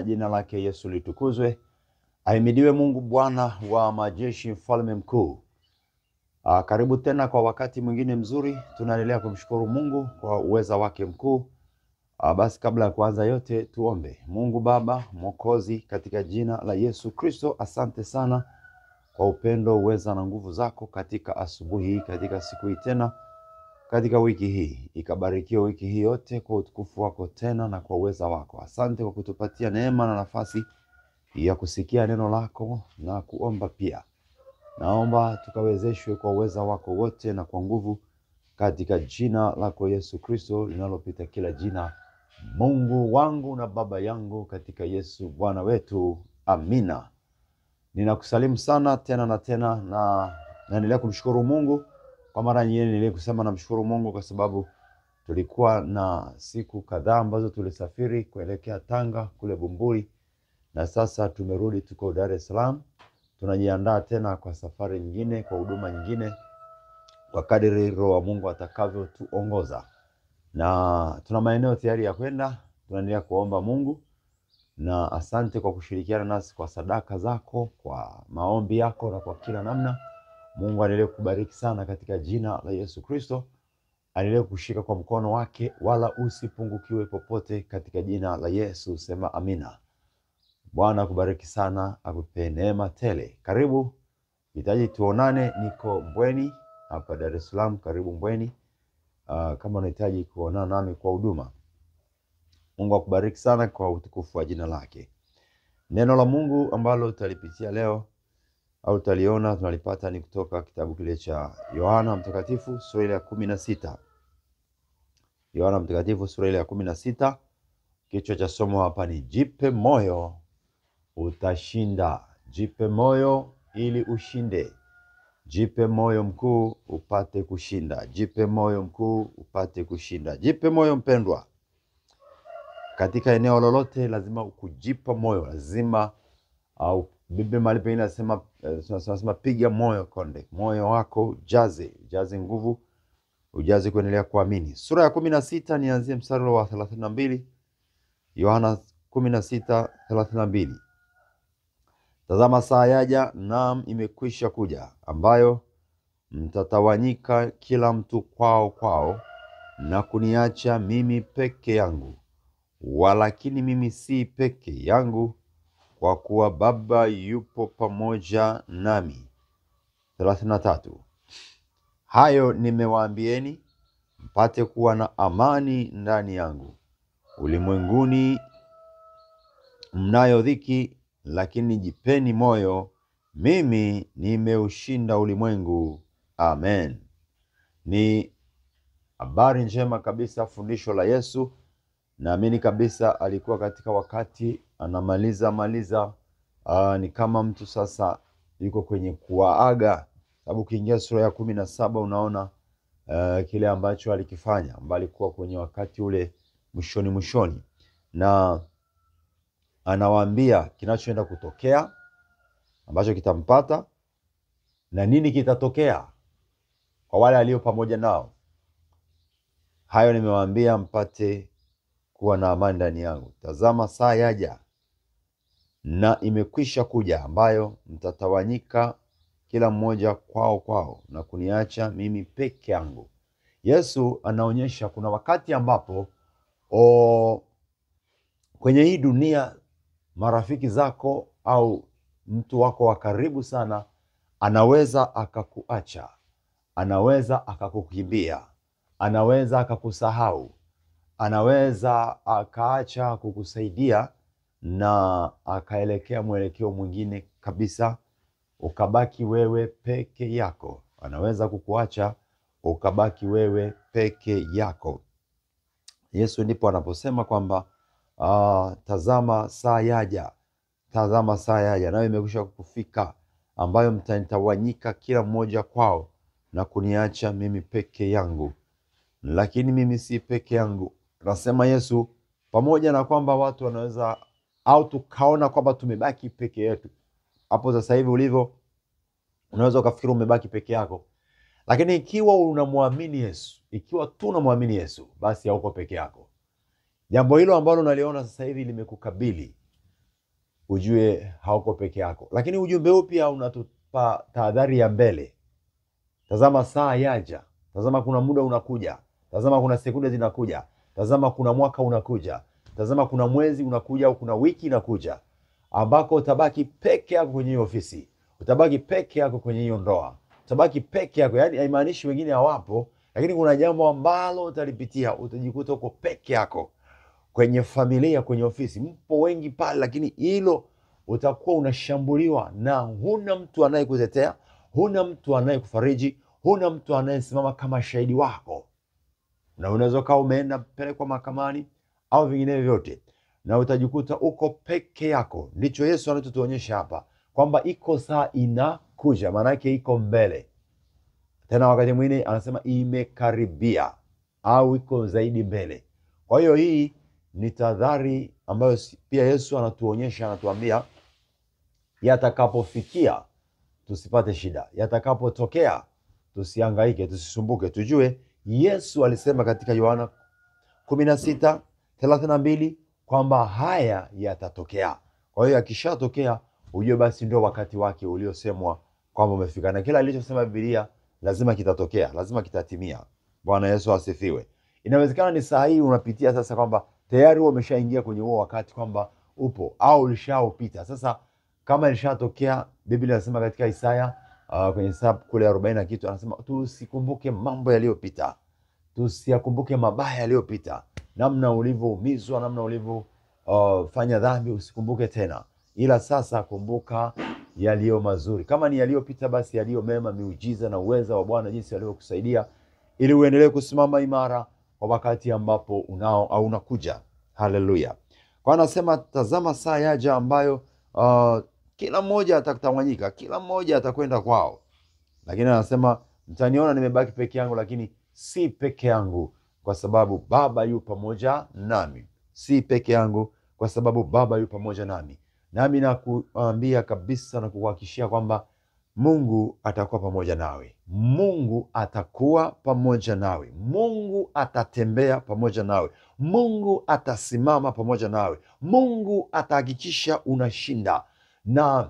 Jina lake Yesu litukuzwe. Ahimidiwe Mungu Bwana wa majeshi, mfalme mkuu. Karibu tena kwa wakati mwingine mzuri. Tunaendelea kumshukuru Mungu kwa uweza wake mkuu. Basi kabla ya kuanza yote tuombe. Mungu Baba Mwokozi, katika jina la Yesu Kristo, asante sana kwa upendo, uweza na nguvu zako katika asubuhi hii, katika siku hii tena, katika wiki hii. Ikabarikiwe wiki hii yote kwa utukufu wako tena na kwa uweza wako. Asante kwa kutupatia neema na nafasi ya kusikia neno lako na kuomba pia. Naomba tukawezeshwe kwa uweza wako wote na kwa nguvu, katika jina lako Yesu Kristo linalopita kila jina, Mungu wangu na Baba yangu, katika Yesu Bwana wetu. Amina. Ninakusalimu sana tena na tena, na naendelea kumshukuru Mungu. Kwa mara nyingine nilikusema namshukuru Mungu kwa sababu tulikuwa na siku kadhaa ambazo tulisafiri kuelekea Tanga kule Bumbuli, na sasa tumerudi, tuko Dar es Salaam. Tunajiandaa tena kwa safari nyingine, kwa huduma nyingine, kwa kadiri Roho wa Mungu atakavyo tuongoza. Na tuna maeneo tayari ya kwenda. Tunaendelea kuomba Mungu, na asante kwa kushirikiana nasi kwa sadaka zako, kwa maombi yako na kwa kila namna. Mungu aendelee kubariki sana katika jina la Yesu Kristo. Aendelee kushika kwa mkono wake, wala usipungukiwe popote, katika jina la Yesu. Sema amina. Bwana akubariki sana, akupe neema tele. Karibu, hitaji tuonane, niko Mbweni hapa Dar es Salaam. Karibu Mbweni. Kama unahitaji kuonana nami kwa huduma. Mungu akubariki sana kwa utukufu wa jina lake. Neno la Mungu ambalo tutalipitia leo au tutaliona, tunalipata ni kutoka kitabu kile cha Yohana Mtakatifu sura ile ya 16. Yohana Mtakatifu sura ile ya 16. Kichwa cha somo hapa ni jipe moyo utashinda. Jipe moyo ili ushinde. Jipe moyo mkuu upate kushinda. Jipe moyo mkuu upate kushinda. Jipe moyo mpendwa. Katika eneo lolote lazima kujipa moyo. Lazima Biblia mahali pengine nasema piga moyo konde. Moyo wako ujaze nguvu, ujaze kuendelea kuamini. Sura ya 16, nianzie mstari wa 32. Yohana 16:32. Tazama saa yaja, naam imekwisha kuja, ambayo mtatawanyika kila mtu kwao na kuniacha mimi peke yangu. Walakini mimi si peke yangu, kwa kuwa Baba yupo pamoja nami. 33. Hayo nimewaambieni mpate kuwa na amani ndani yangu. Ulimwenguni mnayo dhiki, lakini jipeni moyo, mimi nimeushinda ulimwengu. Amen. Ni habari njema kabisa, fundisho la Yesu. Naamini kabisa alikuwa katika wakati anamaliza ni kama mtu sasa yuko kwenye kuaga, sababu ukiingia sura ya 17 unaona kile ambacho alikifanya, ambaye alikuwa kwenye wakati ule mwishoni, na anawaambia kinachoenda kutokea, ambacho kitampata na nini kitatokea kwa wale walio pamoja nao. Hayo nimewaambia mpate kuwa na amani ndani yangu. Tazama saa yaja na imekwisha kuja, ambayo mtatawanyika kila mmoja kwao na kuniacha mimi peke yangu. Yesu anaonyesha kuna wakati ambapo kwenye hii dunia marafiki zako au mtu wako wa karibu sana anaweza akakuacha, anaweza akakukimbia, anaweza akakusahau, anaweza akaacha kukusaidia na akaelekea mwelekeo mwingine kabisa, ukabaki wewe peke yako. Anaweza kukuacha ukabaki wewe peke yako. Yesu ndipo anaposema kwamba tazama saa yaja, nayo imekwisha kufika, ambayo mtatawanyika kila mmoja kwao na kuniacha mimi peke yangu. Lakini mimi si peke yangu, nasema Yesu, pamoja na kwamba watu wanaweza au tukaona kwamba tumebaki peke yetu. Hapo sasa hivi ulivyo, unaweza ukafikiri umebaki peke yako. Lakini ikiwa unamwamini Yesu, ikiwa tu unamwamini Yesu, basi hauko peke yako. Jambo hilo ambalo unaliona sasa hivi limekukabili, ujue hauko peke yako. Lakini ujumbe huu pia unatupa tahadhari ya mbele. Tazama saa yaja. Tazama kuna muda unakuja. Tazama kuna sekunde zinakuja. Tazama kuna mwaka unakuja. Tazama kuna mwezi unakuja au kuna wiki inakuja, ambako utabaki peke yako kwenye hiyo ofisi. Utabaki peke yako kwenye hiyo ndoa. Utabaki peke yako. Yaani haimaanishi wengine hawapo, lakini kuna jambo ambalo utalipitia, utajikuta uko peke yako. Kwenye familia, kwenye ofisi, mpo wengi pale, lakini hilo utakuwa unashambuliwa na huna mtu anayekutetea, huna mtu anayekufariji, huna mtu anayesimama kama shahidi wako. Na unaweza kuwa umeenda pelekwa mahakamani au vingine vyote, na utajikuta uko peke yako. Ndicho Yesu anatuonyesha hapa, kwamba iko saa inakuja, maana yake iko mbele. Tena wakati mwingine anasema imekaribia au iko zaidi mbele. Kwa hiyo hii ni tahadhari ambayo pia Yesu anatuonyesha, anatuambia yatakapofikia tusipate shida, yatakapotokea tusihangaike, tusisumbuke. Tujue Yesu alisema katika Yohana 16:32 kwamba haya yatatokea. Kwa hiyo yakishatokea, ujue basi ndio wakati wake uliosemwa kwamba umefika, na kila alichosema Biblia lazima kitatokea, lazima kitatimia. Bwana Yesu asifiwe. Inawezekana ni saa hii unapitia sasa, kwamba tayari wewe umeshaingia kwenye huo wakati, kwamba upo au ulishaupita. Sasa kama ilishatokea, Biblia inasema katika Isaya kwenye Isaya kule 40 na kitu, anasema tusikumbuke mambo yaliyopita, tusiyakumbuke mabaya yaliyopita, namna ulivyoumizwa, namna ulivyofanya dhambi usikumbuke tena, ila sasa kumbuka yaliyo mazuri. Kama ni yaliyopita, basi yaliyo mema, miujiza na uweza wa Bwana jinsi alivyokusaidia ili uendelee kusimama imara kwa wakati ambapo unao au unakuja. Haleluya. Kwa anasema tazama saa yaja ambayo kila mmoja atatawanyika, kila mmoja atakwenda kwao. Lakini anasema mtaniona nimebaki peke yangu, lakini si peke yangu kwa sababu Baba yu pamoja nami. Si peke yangu kwa sababu Baba yu pamoja nami. Nami nakuambia kabisa na kukuhakikishia kwamba Mungu atakuwa pamoja nawe. Mungu atakuwa pamoja nawe. Mungu atatembea pamoja nawe. Mungu atasimama pamoja nawe. Mungu atahakikisha unashinda. Na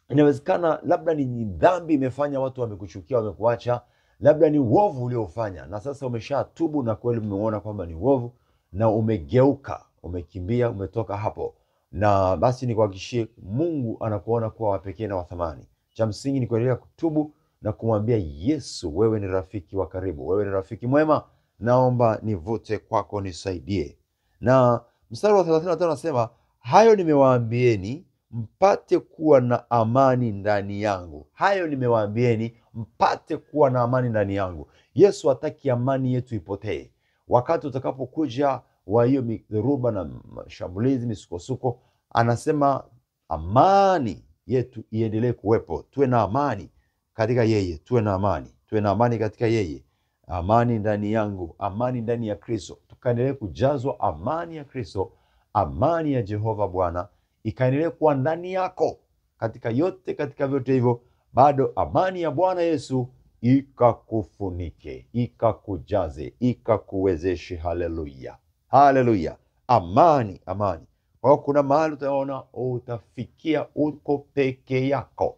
inawezekana labda ni dhambi imefanya watu wamekuchukia, wamekuacha, labda ni uovu uliofanya, na sasa umeshatubu na kweli umeona kwamba ni uovu na umegeuka, umekimbia, umetoka hapo. Na basi nikuhakikishie, Mungu anakuona kuwa wa pekee na wa thamani. Cha msingi ni kuendelea kutubu na kumwambia Yesu, wewe ni rafiki wa karibu, wewe ni rafiki mwema, naomba nivute kwako, nisaidie. Na mstari wa 35 anasema, hayo nimewaambieni mpate kuwa na amani ndani yangu. Hayo nimewaambieni mpate kuwa na amani ndani yangu. Yesu hataki amani yetu ipotee. Wakati utakapokuja wa hiyo midhoruba na mashambulizi, misukosuko, anasema amani yetu iendelee kuwepo. Tuwe na amani katika yeye, tuwe na amani. Tuwe na amani katika yeye. Amani ndani yangu, amani ndani ya Kristo. Tukaendelee kujazwa amani ya Kristo, amani ya Jehova Bwana ikaendelee kuwa ndani yako. Katika yote, katika vyote hivyo, bado amani ya Bwana Yesu ikakufunike, ikakujaze, ikakuwezeshe. Haleluya, haleluya. Amani, amani. Kwa hiyo kuna mahali utaona utafikia uko peke yako.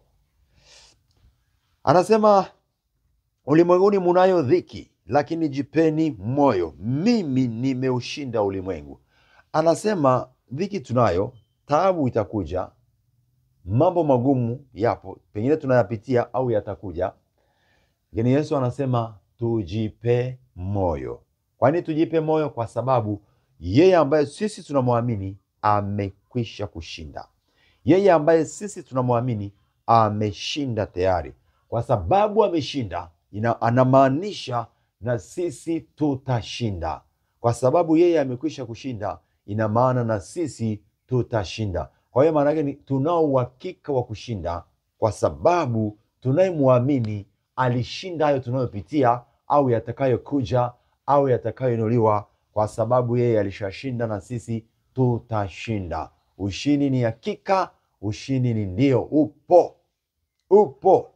Anasema ulimwenguni munayo dhiki, lakini jipeni moyo, mimi nimeushinda ulimwengu. Anasema dhiki tunayo, taabu itakuja, mambo magumu yapo, pengine tunayapitia au yatakuja. Lakini Yesu anasema tujipe moyo. Kwa nini tujipe moyo? Kwa sababu yeye ambaye sisi tunamwamini amekwisha kushinda. Yeye ambaye sisi tunamwamini ameshinda tayari. Kwa sababu ameshinda, anamaanisha na sisi tutashinda. Kwa sababu yeye amekwisha kushinda, ina maana na sisi tutashinda. Kwa hiyo maana yake tunao uhakika wa kushinda, kwa sababu tunayemwamini alishinda hayo tunayopitia au yatakayokuja au yatakayoinuliwa. Kwa sababu yeye alishashinda, na sisi tutashinda. Ushindi ni hakika, ushindi ni ndio, upo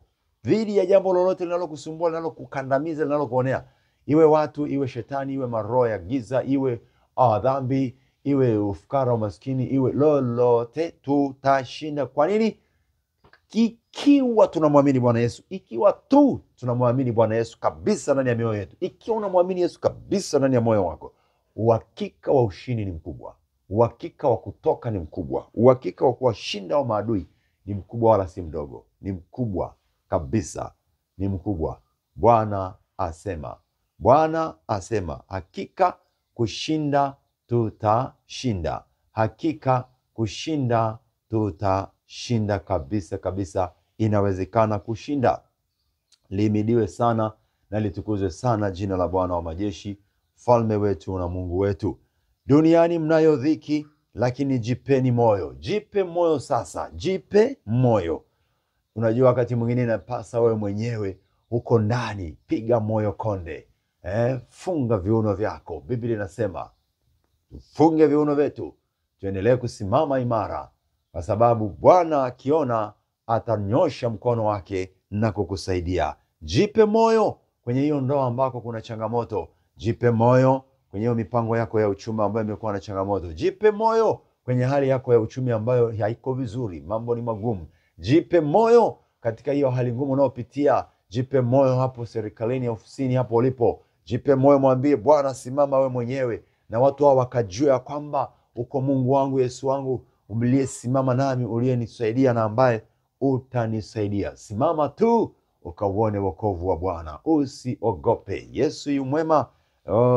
dhidi ya jambo lolote linalokusumbua, linalokukandamiza, linalokuonea, iwe watu, iwe shetani, iwe maroho ya giza, iwe dhambi, iwe ufukara, umaskini, iwe lolote, tutashinda. Kwa nini? Ikiwa tunamwamini Bwana Yesu, ikiwa tu tunamwamini Bwana Yesu kabisa ndani ya mioyo yetu. Ikiwa unamwamini Yesu kabisa ndani ya moyo wako, uhakika wa ushindi ni mkubwa, uhakika wa kutoka ni mkubwa, uhakika wa kuwashinda wa maadui ni mkubwa, wala si mdogo, ni mkubwa kabisa, ni mkubwa. Bwana asema, Bwana asema, hakika kushinda tutashinda, hakika kushinda tutashinda kabisa kabisa. Inawezekana kushinda. Lihimidiwe sana na litukuzwe sana jina la Bwana wa majeshi, mfalme wetu na Mungu wetu. Duniani mnayo dhiki, lakini jipeni moyo. Jipe moyo sasa, jipe moyo. Unajua wakati mwingine inapasa wewe mwenyewe uko ndani, piga moyo konde. Funga viuno vyako. Biblia inasema funge viuno vyetu, tuendelee kusimama imara, kwa sababu Bwana akiona atanyosha mkono wake na kukusaidia. Jipe moyo kwenye hiyo ndoa ambako kuna changamoto. Jipe moyo kwenye hiyo mipango yako ya uchumi ambayo imekuwa na changamoto. Jipe moyo kwenye hali yako ya uchumi ambayo haiko vizuri, mambo ni magumu. Jipe moyo katika hiyo hali ngumu unayopitia. Jipe moyo hapo serikalini, ofisini, hapo ulipo. Jipe moyo, mwambie Bwana, simama wewe mwenyewe, na watu hao wakajua kwamba uko Mungu wangu, Yesu wangu, uliyesimama nami, uliyenisaidia na ambaye utanisaidia. Simama tu ukauone wokovu wa Bwana. Usiogope, Yesu yu mwema.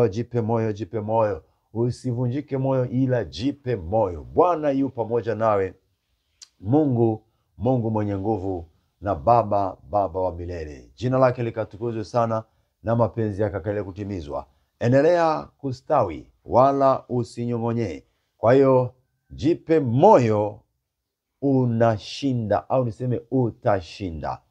Jipe moyo, jipe moyo. Usivunjike moyo, ila jipe moyo. Bwana yu pamoja nawe. Mungu mwenye nguvu na Baba wa milele. Jina lake likatukuzwe sana na mapenzi yake yakaendelee kutimizwa. Endelea kustawi wala usinyong'onye. Kwa hiyo jipe moyo, unashinda, au niseme utashinda.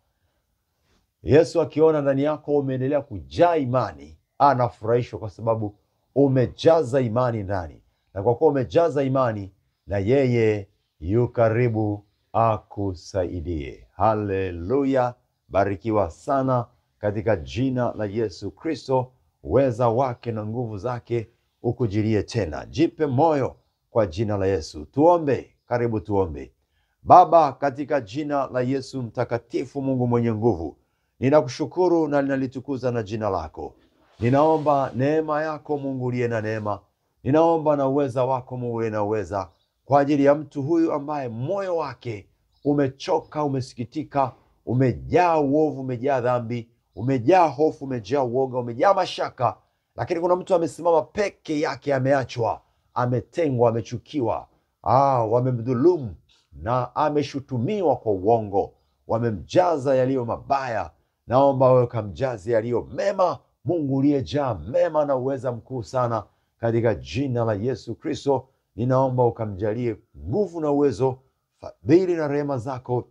Yesu akiona ndani yako umeendelea kujaa imani, anafurahishwa kwa sababu umejaza imani ndani. Na kwa kuwa umejaza imani, na yeye yu karibu akusaidie. Haleluya. Barikiwa sana katika jina la Yesu Kristo. Uweza wake na nguvu zake ukujilie tena. Jipe moyo kwa jina la Yesu. Tuombe. Karibu tuombe. Baba, katika jina la Yesu mtakatifu, Mungu mwenye nguvu, ninakushukuru na ninalitukuza na jina lako. Ninaomba neema yako Mungu uliye na neema. Ninaomba na uweza wako Mungu uliye na uweza, kwa ajili ya mtu huyu ambaye moyo wake umechoka, umesikitika, umejaa uovu, umejaa dhambi, umejaa hofu, umejaa uoga, umejaa mashaka. Lakini kuna mtu amesimama peke yake, ameachwa, ametengwa, amechukiwa, wamemdhulumu na ameshutumiwa kwa uongo, wamemjaza yaliyo mabaya. Naomba wewe kamjaze yaliyo mema, Mungu uliyejaa mema na uweza mkuu sana, katika jina la Yesu Kristo. Ninaomba ukamjalie nguvu na uwezo, fadhili na rehema zako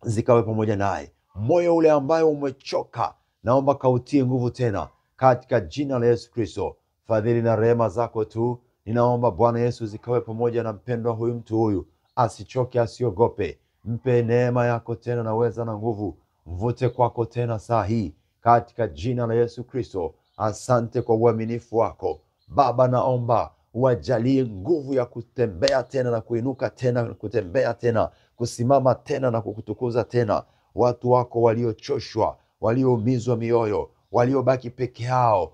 zikawe pamoja naye. Moyo ule ambayo umechoka, naomba kautie nguvu tena, katika jina la Yesu Kristo. Fadhili na rehema zako tu, ninaomba Bwana Yesu zikawe pamoja na mpendwa huyu, mtu huyu, asichoke, asiogope. Mpe neema yako tena na uweza na nguvu, mvute kwako tena saa hii, katika jina la Yesu Kristo. Asante kwa uaminifu wako Baba. Naomba wajalie nguvu ya kutembea tena na kuinuka tena, kutembea tena, kusimama tena na kukutukuza tena. Watu wako waliochoshwa, walioumizwa mioyo, waliobaki peke yao,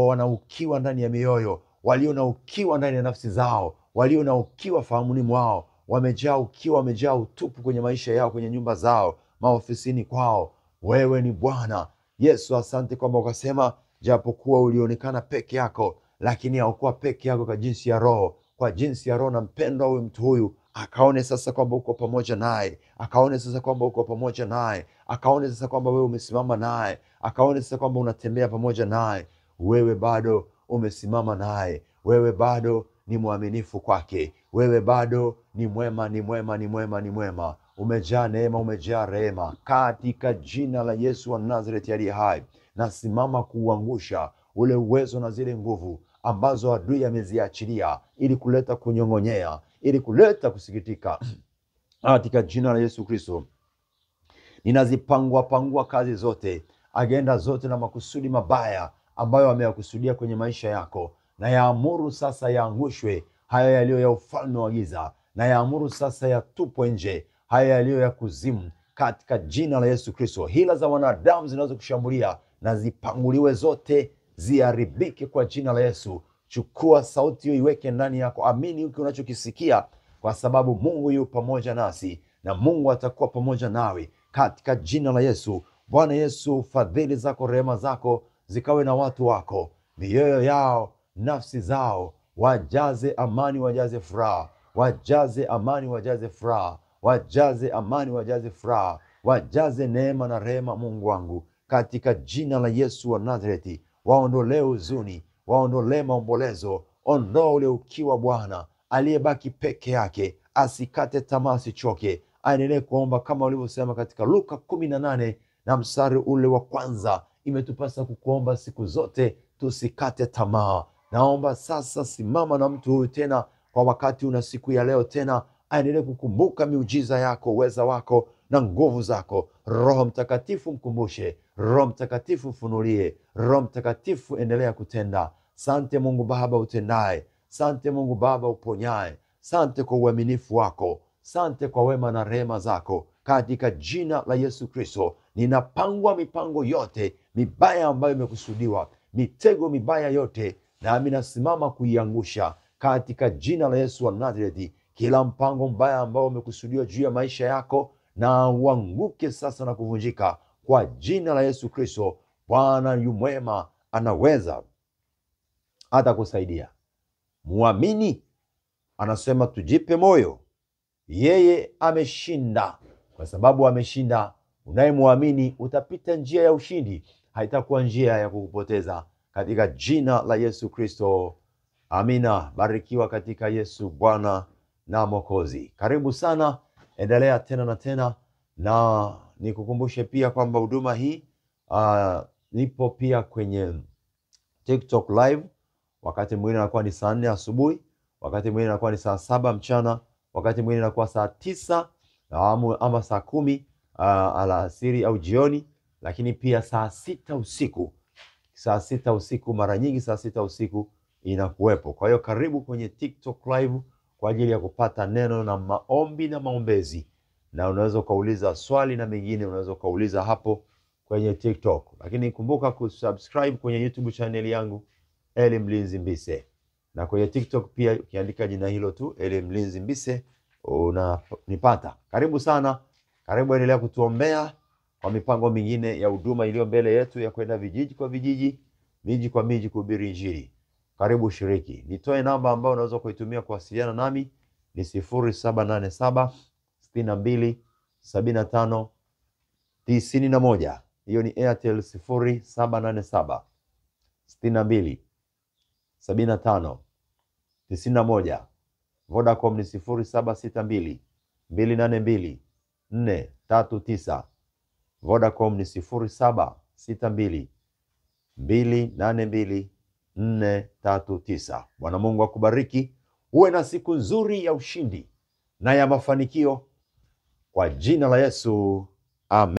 wanaukiwa ndani ya mioyo, walio na ukiwa ndani ya nafsi zao, walio na ukiwa fahamuni mwao, wamejaa ukiwa, wamejaa utupu kwenye maisha yao, kwenye nyumba zao, maofisini kwao. Wewe ni Bwana Yesu. Asante kwamba ukasema japokuwa ulionekana peke yako, lakini haukuwa peke yako kwa jinsi ya roho. Kwa jinsi ya roho, na mpendwa huyu, mtu huyu akaone sasa kwamba uko pamoja naye, akaone sasa kwamba uko pamoja naye, akaone sasa kwamba wewe umesimama naye, akaone sasa kwamba unatembea pamoja naye. Wewe bado umesimama naye, wewe bado ni mwaminifu kwake, wewe bado ni mwema, ni mwema, ni mwema, ni mwema. Umejaa neema, umejaa rehema, katika jina la Yesu wa Nazareti aliye hai. Nasimama kuangusha ule uwezo na zile nguvu ambazo adui ameziachilia ili kuleta kunyong'onyea, ili kuleta kusikitika. Katika jina la Yesu Kristo ninazipangua kazi zote, agenda zote na makusudi mabaya ambayo ameyakusudia kwenye maisha yako, na yaamuru sasa yaangushwe haya yaliyo ya ufalme wa giza na yaamuru sasa yatupwe nje, haya yaliyo ya kuzimu katika jina la Yesu Kristo. Hila za wanadamu zinazokushambulia na zipanguliwe zote, ziharibike kwa jina la Yesu. Chukua sauti hiyo, iweke ndani yako, amini hiki unachokisikia, kwa sababu Mungu yu pamoja nasi na Mungu atakuwa pamoja nawe katika jina la Yesu. Bwana Yesu, fadhili zako, rehema zako zikawe na watu wako, mioyo yao, nafsi zao, wajaze amani, wajaze furaha, wajaze amani, wajaze furaha, wajaze amani, wajaze furaha, wajaze neema na rehema, Mungu wangu, katika jina la Yesu wa Nazareti. Waondolee huzuni, waondolee maombolezo, ondoa ule ukiwa Bwana. Aliyebaki peke yake asikate tamaa, asichoke, aendelee kuomba kama ulivyosema katika Luka 18 na mstari ule wa kwanza. Imetupasa kukuomba siku zote, tusikate tamaa. Naomba sasa, simama na mtu huyu tena kwa wakati una siku ya leo tena, aendelee kukumbuka miujiza yako, uweza wako na nguvu zako. Roho Mtakatifu mkumbushe, Roho Mtakatifu mfunulie, Roho Mtakatifu endelea kutenda. Sante Mungu Baba utendaye, sante Mungu Baba uponyaye, sante kwa uaminifu wako, sante kwa wema na rehema zako, katika jina la Yesu Kristo. Ninapangwa mipango yote mibaya ambayo imekusudiwa, mitego mibaya yote, nami nasimama kuiangusha katika jina la Yesu wa Nazareti. Kila mpango mbaya ambao umekusudiwa juu ya maisha yako na uanguke sasa na kuvunjika kwa jina la Yesu Kristo. Bwana yu mwema, anaweza hata kusaidia. Muamini, anasema tujipe moyo, yeye ameshinda. Kwa sababu ameshinda, unayemwamini utapita njia ya ushindi, haitakuwa njia ya kukupoteza, katika jina la Yesu Kristo. Amina. Barikiwa katika Yesu, Bwana na Mwokozi. Karibu sana, endelea tena na tena, na nikukumbushe pia kwamba huduma hii nipo pia kwenye TikTok live. Wakati mwingine inakuwa ni saa 4 asubuhi, wakati mwingine inakuwa ni saa 7 mchana, wakati mwingine inakuwa saa 9 ama saa 10 alasiri au jioni, lakini pia saa 6 usiku. Saa 6 usiku, mara nyingi saa 6 usiku inakuwepo. Kwa hiyo karibu kwenye TikTok live kwa ajili ya kupata neno na maombi na maombezi, na unaweza ukauliza swali na mengine unaweza ukauliza hapo kwenye TikTok. Lakini kumbuka kusubscribe kwenye YouTube channel yangu Eli Mlinzi Mbise, na kwenye TikTok pia ukiandika jina hilo tu, Eli Mlinzi Mbise, unanipata. Karibu sana, karibu, endelea kutuombea kwa mipango mingine ya huduma iliyo mbele yetu ya kwenda vijiji kwa vijiji, miji kwa miji kuhubiri Injili. Karibu shiriki. Nitoe namba ambayo unaweza kuitumia kuwasiliana nami, ni 0787 62 75 91. Hiyo ni Airtel 0787 62 75 91. Vodacom ni 0762 282 439. Vodacom ni 0762 282 439. Bwana Mungu akubariki. Uwe na siku nzuri ya ushindi na ya mafanikio kwa jina la Yesu. Amen.